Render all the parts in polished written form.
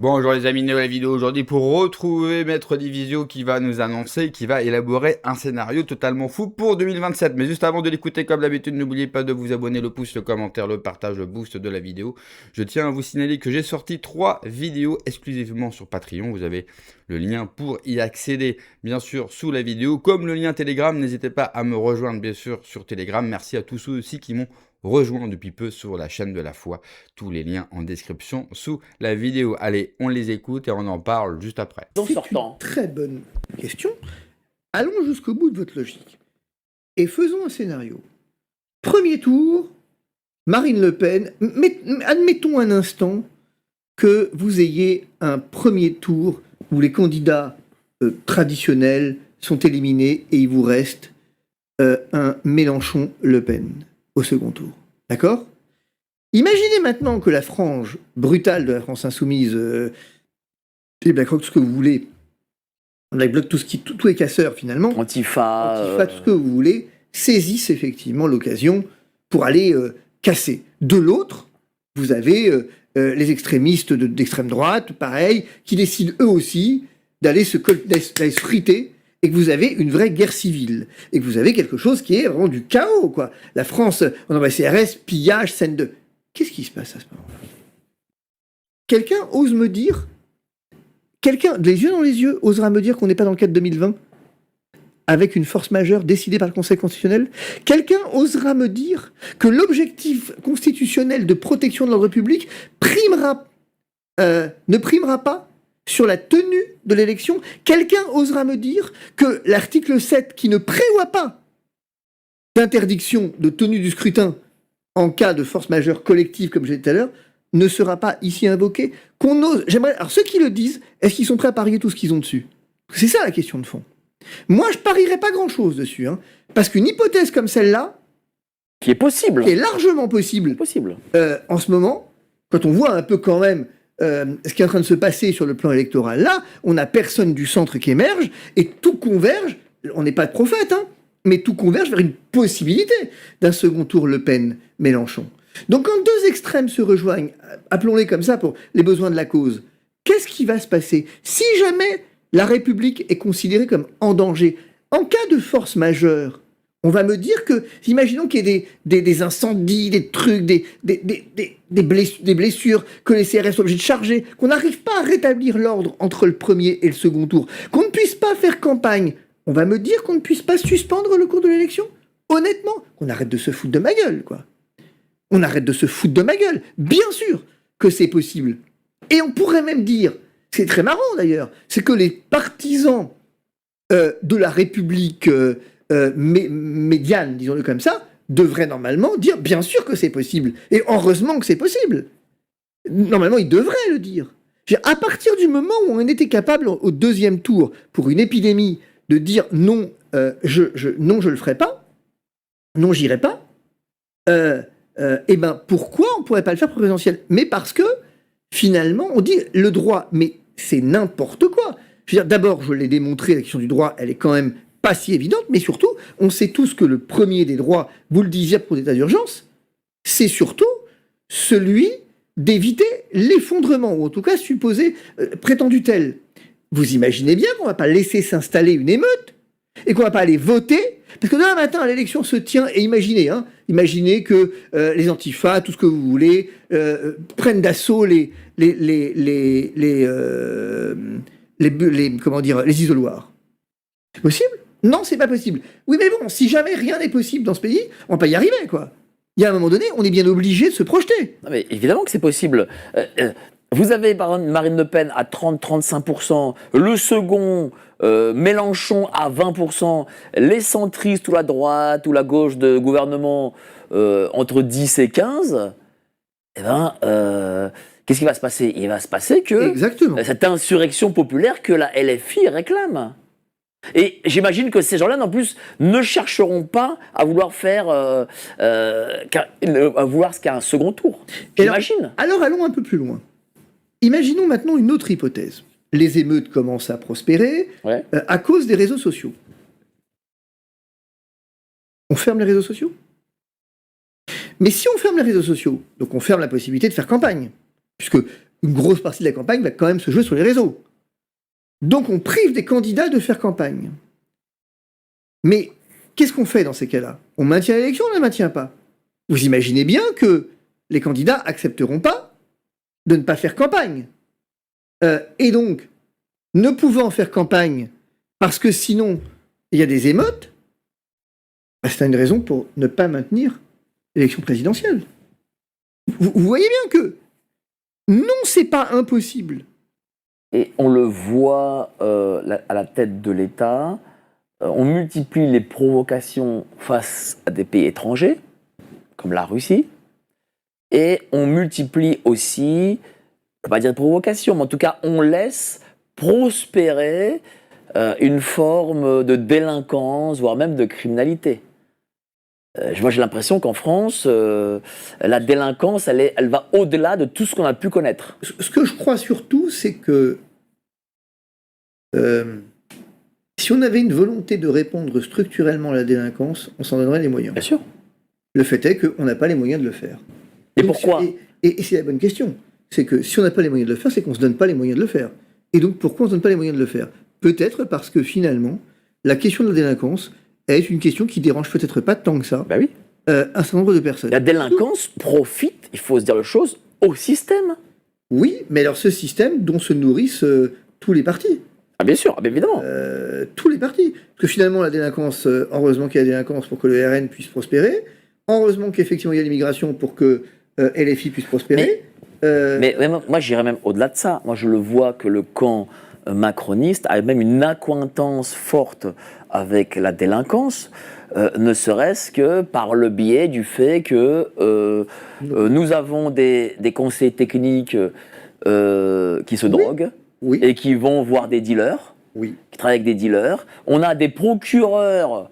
Bonjour les amis de la vidéo aujourd'hui pour retrouver Maître Divisio qui va nous annoncer, qui va élaborer un scénario totalement fou pour 2027. Mais juste avant de l'écouter, comme d'habitude, n'oubliez pas de vous abonner, le pouce, le commentaire, le partage, le boost de la vidéo. Je tiens à vous signaler que j'ai sorti 3 vidéos exclusivement sur Patreon. Vous avez le lien pour y accéder, bien sûr, sous la vidéo. Comme le lien Telegram, n'hésitez pas à me rejoindre, bien sûr, sur Telegram. Merci à tous ceux aussi qui m'ont rejoint depuis peu sur la chaîne de la foi. Tous les liens en description sous la vidéo. Allez, on les écoute et on en parle juste après. C'est une très bonne question. Allons jusqu'au bout de votre logique. Et faisons un scénario. Premier tour, Marine Le Pen. Admettons un instant que vous ayez un premier tour où les candidats traditionnels sont éliminés et il vous reste un Mélenchon-Le Pen au second tour. D'accord ? Imaginez maintenant que la frange brutale de la France insoumise, les BlackRock, tout ce que vous voulez, Black Bloc, tous les casseurs finalement, Antifa, tout ce que vous voulez, saisissent effectivement l'occasion pour aller casser. De l'autre, vous avez les extrémistes d'extrême droite, pareil, qui décident eux aussi d'aller se friter, et que vous avez une vraie guerre civile, et que vous avez quelque chose qui est vraiment du chaos, quoi. La France, on envoie CRS, pillage, scène de... Qu'est-ce qui se passe à ce moment-là ? Quelqu'un ose me dire, quelqu'un, les yeux dans les yeux, osera me dire qu'on n'est pas dans le cadre 2020 avec une force majeure décidée par le Conseil constitutionnel ? Quelqu'un osera me dire que l'objectif constitutionnel de protection de l'ordre public ne primera pas sur la tenue de l'élection ? Quelqu'un osera me dire que l'article 7, qui ne prévoit pas d'interdiction de tenue du scrutin en cas de force majeure collective, comme j'ai dit tout à l'heure, ne sera pas ici invoqué ? Qu'on ose... Alors ceux qui le disent, est-ce qu'ils sont prêts à parier tout ce qu'ils ont dessus ? C'est ça la question de fond. Moi, je parierais pas grand-chose dessus, hein, parce qu'une hypothèse comme celle-là, qui est possible, qui est largement possible, en ce moment, quand on voit un peu quand même ce qui est en train de se passer sur le plan électoral, là, on n'a personne du centre qui émerge, et tout converge, on n'est pas de prophète, hein, mais tout converge vers une possibilité d'un second tour Le Pen-Mélenchon. Donc quand deux extrêmes se rejoignent, appelons-les comme ça pour les besoins de la cause, qu'est-ce qui va se passer si jamais la République est considérée comme en danger? En cas de force majeure, on va me dire que, imaginons qu'il y ait des incendies, des trucs, des blessures, que les CRS soient obligés de charger, qu'on n'arrive pas à rétablir l'ordre entre le premier et le second tour, qu'on ne puisse pas faire campagne, on va me dire qu'on ne puisse pas suspendre le cours de l'élection? Honnêtement, qu'on arrête de se foutre de ma gueule, quoi. On arrête de se foutre de ma gueule. Bien sûr que c'est possible. Et on pourrait même dire, c'est très marrant d'ailleurs, c'est que les partisans de la République médiane, disons-le comme ça, devraient normalement dire bien sûr que c'est possible. Et heureusement que c'est possible. Normalement, ils devraient le dire. À partir du moment où on était capable, au deuxième tour, pour une épidémie, de dire non, non, je le ferai pas, non, j'irai pas, eh ben, pourquoi on pourrait pas le faire pour présidentiel ? Mais parce que, finalement, on dit le droit, mais c'est n'importe quoi. Je veux dire, d'abord, je l'ai démontré, la question du droit, elle est quand même pas si évidente, mais surtout, on sait tous que le premier des droits, vous le disiez pour l'état d'urgence, c'est surtout celui d'éviter l'effondrement, ou en tout cas supposé prétendu tel. Vous imaginez bien qu'on va pas laisser s'installer une émeute, et qu'on va pas aller voter, parce que demain matin, l'élection se tient, et imaginez que les antifas, tout ce que vous voulez, prennent d'assaut les isoloirs. C'est possible ? Non, c'est pas possible. Oui, mais bon, si jamais rien n'est possible dans ce pays, on va pas y arriver, quoi. Il y a un moment donné, on est bien obligé de se projeter. Non, mais évidemment que c'est possible. Vous avez par exemple Marine Le Pen à 30-35%, le second, Mélenchon à 20%, les centristes ou la droite ou la gauche de gouvernement entre 10 et 15, eh ben, qu'est-ce qui va se passer ? Il va se passer que Exactement. Cette insurrection populaire que la LFI réclame. Et j'imagine que ces gens-là, en plus, ne chercheront pas à vouloir faire, à vouloir ce qu'il y a un second tour. J'imagine. Alors allons un peu plus loin. Imaginons maintenant une autre hypothèse. Les émeutes commencent à prospérer à cause des réseaux sociaux. On ferme les réseaux sociaux ? Mais si on ferme les réseaux sociaux, donc on ferme la possibilité de faire campagne, puisque une grosse partie de la campagne va quand même se jouer sur les réseaux. Donc on prive des candidats de faire campagne. Mais qu'est-ce qu'on fait dans ces cas-là? On maintient l'élection ou on ne la maintient pas? Vous imaginez bien que les candidats accepteront pas de ne pas faire campagne. Et donc, ne pouvant faire campagne, parce que sinon, il y a des émeutes, c'est une raison pour ne pas maintenir l'élection présidentielle. Vous voyez bien que non, c'est pas impossible. Et on le voit à la tête de l'État, on multiplie les provocations face à des pays étrangers, comme la Russie, et on multiplie aussi, je ne vais pas dire de provocation, mais en tout cas, on laisse prospérer une forme de délinquance, voire même de criminalité. Moi, j'ai l'impression qu'en France, la délinquance, elle va au-delà de tout ce qu'on a pu connaître. Ce que je crois surtout, c'est que si on avait une volonté de répondre structurellement à la délinquance, on s'en donnerait les moyens. Bien sûr. Le fait est qu'on n'a pas les moyens de le faire. Et Donc, pourquoi? Et c'est la bonne question. C'est que si on n'a pas les moyens de le faire, c'est qu'on ne se donne pas les moyens de le faire. Et donc pourquoi on ne se donne pas les moyens de le faire? Peut-être parce que finalement, la question de la délinquance est une question qui dérange peut-être pas tant que ça Ben oui. un certain nombre de personnes. La délinquance profite, il faut se dire la chose, au système. Oui, mais alors ce système dont se nourrissent tous les partis. Ah bien sûr, ah bien évidemment. Tous les partis. Parce que finalement, la délinquance, heureusement qu'il y a la délinquance pour que le RN puisse prospérer, heureusement qu'effectivement il y a l'immigration pour que LFI puisse prospérer. Mais moi, j'irais même au-delà de ça. Moi, je le vois que le camp macroniste a même une accointance forte avec la délinquance, ne serait-ce que par le biais du fait que nous avons des conseillers techniques qui se droguent Oui, et qui vont voir des dealers, oui. qui travaillent avec des dealers. On a des procureurs,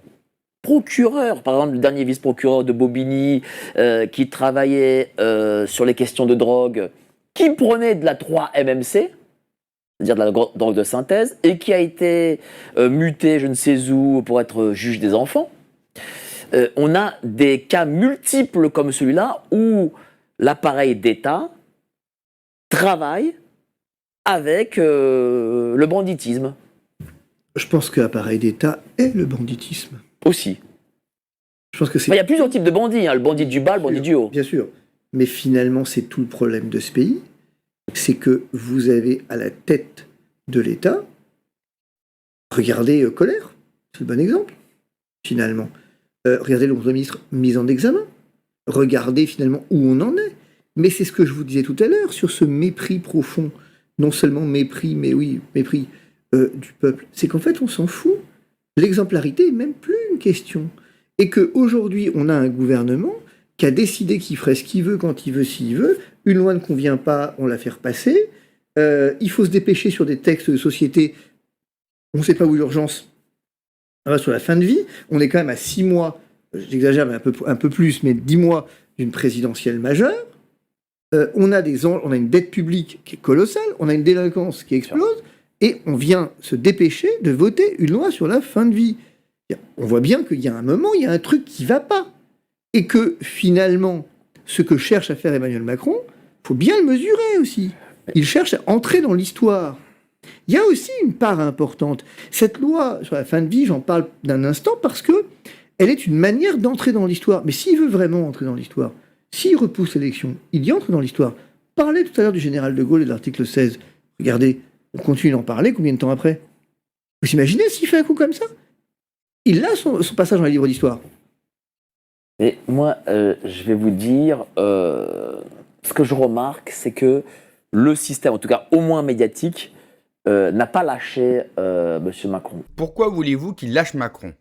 par exemple le dernier vice-procureur de Bobigny, qui travaillait sur les questions de drogue, qui prenait de la 3-MMC, c'est-à-dire de la drogue de synthèse, et qui a été muté je ne sais où pour être juge des enfants. On a des cas multiples comme celui-là où l'appareil d'État travaille avec le banditisme. Je pense que l'appareil d'État est le banditisme. Aussi. Je pense que c'est. Il y a plusieurs types de bandits, hein, le bandit du bas, le bandit du haut. Bien sûr. Mais finalement, c'est tout le problème de ce pays. C'est que vous avez à la tête de l'État, regardez Colère, c'est le bon exemple, finalement. Regardez le Premier ministre mis en examen. Regardez finalement où on en est. Mais c'est ce que je vous disais tout à l'heure sur ce mépris profond. Non seulement mépris, mais oui, mépris du peuple. C'est qu'en fait, on s'en fout. L'exemplarité n'est même plus une question. Et qu'aujourd'hui, on a un gouvernement qui a décidé qu'il ferait ce qu'il veut, quand il veut, s'il veut. Une loi ne convient pas, on la fait repasser. Il faut se dépêcher sur des textes de société. On ne sait pas où l'urgence va sur la fin de vie. On est quand même à 6 mois, j'exagère, mais un peu plus, mais 10 mois d'une présidentielle majeure. On a une dette publique qui est colossale, on a une délinquance qui explose, et on vient se dépêcher de voter une loi sur la fin de vie. On voit bien qu'il y a un moment, il y a un truc qui ne va pas. Et que finalement, ce que cherche à faire Emmanuel Macron, il faut bien le mesurer aussi. Il cherche à entrer dans l'histoire. Il y a aussi une part importante. Cette loi sur la fin de vie, j'en parle d'un instant parce que elle est une manière d'entrer dans l'histoire. Mais s'il veut vraiment entrer dans l'histoire, s'il repousse l'élection, il y entre dans l'histoire. Parlez tout à l'heure du général de Gaulle et de l'article 16. Regardez, on continue d'en parler combien de temps après? Vous imaginez s'il fait un coup comme ça? Il a son passage dans les livres d'histoire. Et moi, je vais vous dire, ce que je remarque, c'est que le système, en tout cas au moins médiatique, n'a pas lâché M. Macron. Pourquoi voulez-vous qu'il lâche Macron?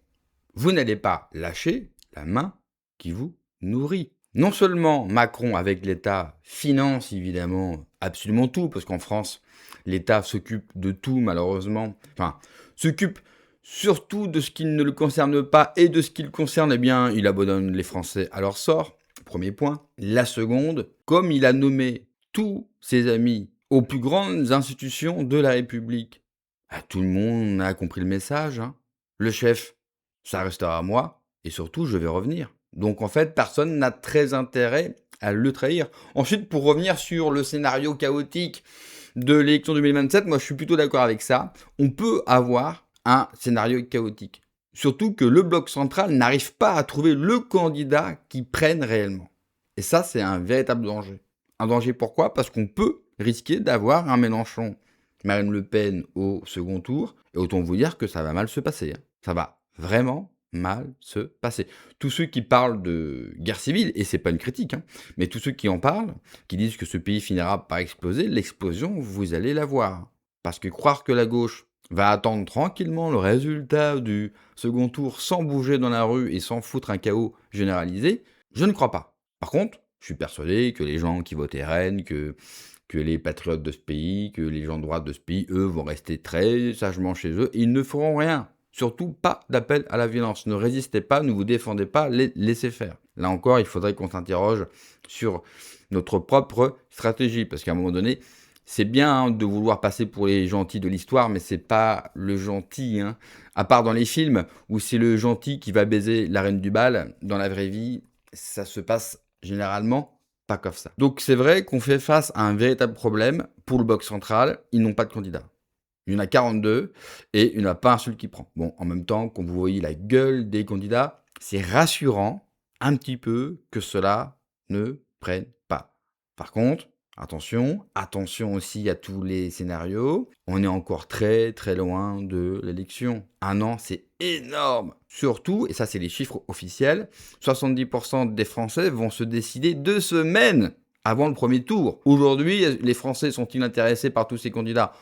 Vous n'allez pas lâcher la main qui vous nourrit. Non seulement Macron, avec l'État, finance évidemment absolument tout, parce qu'en France, l'État s'occupe de tout malheureusement, enfin, s'occupe surtout de ce qui ne le concerne pas, et de ce qui le concerne, eh bien, il abandonne les Français à leur sort, premier point. La seconde, comme il a nommé tous ses amis aux plus grandes institutions de la République, tout le monde a compris le message, hein. Le chef, ça restera moi, et surtout, je vais revenir. Donc en fait, personne n'a très intérêt à le trahir. Ensuite, pour revenir sur le scénario chaotique de l'élection 2027, moi je suis plutôt d'accord avec ça. On peut avoir un scénario chaotique. Surtout que le bloc central n'arrive pas à trouver le candidat qui prenne réellement. Et ça, c'est un véritable danger. Un danger pourquoi? Parce qu'on peut risquer d'avoir un Mélenchon, Marine Le Pen au second tour. Et autant vous dire que ça va mal se passer. Ça va vraiment mal se passer. Tous ceux qui parlent de guerre civile, et c'est pas une critique, mais tous ceux qui en parlent, qui disent que ce pays finira par exploser, l'explosion, vous allez la voir. Parce que croire que la gauche va attendre tranquillement le résultat du second tour sans bouger dans la rue et sans foutre un chaos généralisé, je ne crois pas. Par contre, je suis persuadé que les gens qui votent RN, que les patriotes de ce pays, que les gens de droite de ce pays, eux, vont rester très sagement chez eux. Ils ne feront rien. Surtout pas d'appel à la violence. Ne résistez pas, ne vous défendez pas, laissez faire. Là encore, il faudrait qu'on s'interroge sur notre propre stratégie. Parce qu'à un moment donné, c'est bien de vouloir passer pour les gentils de l'histoire, mais c'est pas le gentil. À part dans les films, où c'est le gentil qui va baiser la reine du bal, dans la vraie vie, ça se passe généralement pas comme ça. Donc c'est vrai qu'on fait face à un véritable problème pour le bloc central, ils n'ont pas de candidat. Il y en a 42 et il n'y en a pas un seul qui prend. Bon, en même temps, quand vous voyez la gueule des candidats, c'est rassurant un petit peu que cela ne prenne pas. Par contre, attention aussi à tous les scénarios. On est encore très très loin de l'élection. Un an, c'est énorme. Surtout, et ça c'est les chiffres officiels, 70% des Français vont se décider 2 semaines avant le premier tour. Aujourd'hui, les Français sont-ils intéressés par tous ces candidats ?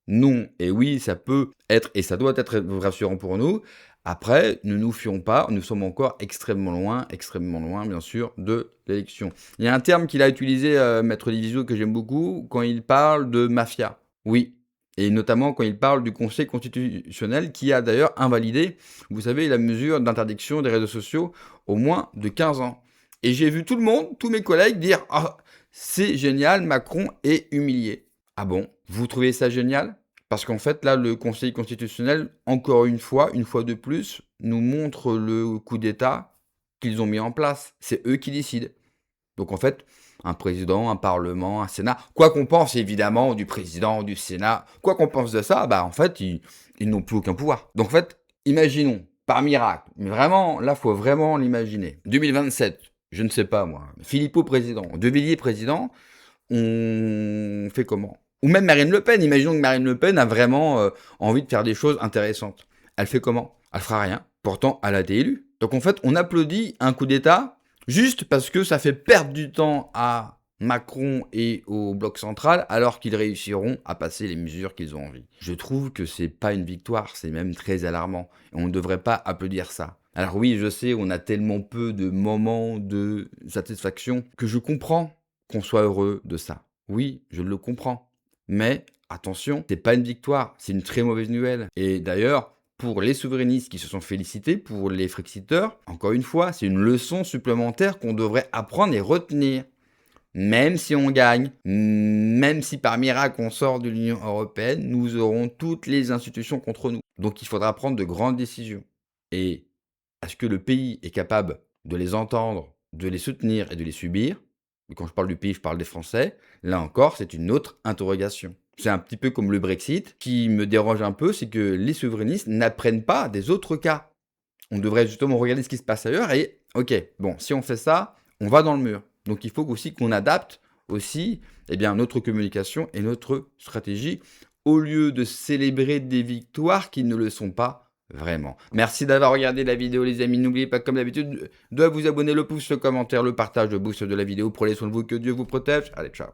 Non, et oui, ça peut être, et ça doit être rassurant pour nous. Après, ne nous fions pas, nous sommes encore extrêmement loin, bien sûr, de l'élection. Il y a un terme qu'il a utilisé, Maître Divisio, que j'aime beaucoup, quand il parle de mafia. Oui, et notamment quand il parle du Conseil constitutionnel, qui a d'ailleurs invalidé, vous savez, la mesure d'interdiction des réseaux sociaux au moins de 15 ans. Et j'ai vu tout le monde, tous mes collègues dire « Ah, c'est génial, Macron est humilié ». Ah bon, vous trouvez ça génial? Parce qu'en fait, là, le Conseil constitutionnel, encore une fois de plus, nous montre le coup d'État qu'ils ont mis en place. C'est eux qui décident. Donc en fait, un président, un parlement, un Sénat, quoi qu'on pense évidemment du président, du Sénat, quoi qu'on pense de ça, en fait, ils n'ont plus aucun pouvoir. Donc en fait, imaginons, par miracle, mais vraiment, là, faut vraiment l'imaginer. 2027, je ne sais pas moi, Philippot président, De Villiers président, on fait comment? Ou même Marine Le Pen, imaginons que Marine Le Pen a vraiment envie de faire des choses intéressantes. Elle fait comment? Elle fera rien. Pourtant, elle a été élue. Donc en fait, on applaudit un coup d'État juste parce que ça fait perdre du temps à Macron et au bloc central alors qu'ils réussiront à passer les mesures qu'ils ont envie. Je trouve que c'est pas une victoire, c'est même très alarmant. Et on ne devrait pas applaudir ça. Alors oui, je sais, on a tellement peu de moments de satisfaction que je comprends qu'on soit heureux de ça. Oui, je le comprends. Mais attention, c'est pas une victoire, c'est une très mauvaise nouvelle. Et d'ailleurs, pour les souverainistes qui se sont félicités, pour les frexiteurs, encore une fois, c'est une leçon supplémentaire qu'on devrait apprendre et retenir. Même si on gagne, même si par miracle on sort de l'Union européenne, nous aurons toutes les institutions contre nous. Donc il faudra prendre de grandes décisions. Et est-ce que le pays est capable de les entendre, de les soutenir et de les subir? Et quand je parle du pays, je parle des Français. Là encore, c'est une autre interrogation. C'est un petit peu comme le Brexit. Ce qui me dérange un peu, c'est que les souverainistes n'apprennent pas des autres cas. On devrait justement regarder ce qui se passe ailleurs et, ok, bon, si on fait ça, on va dans le mur. Donc il faut aussi qu'on adapte aussi notre communication et notre stratégie au lieu de célébrer des victoires qui ne le sont pas vraiment. Merci d'avoir regardé la vidéo les amis, n'oubliez pas comme d'habitude de vous abonner, le pouce, le commentaire, le partage, le boost de la vidéo. Prenez soin de vous, que Dieu vous protège. Allez, ciao.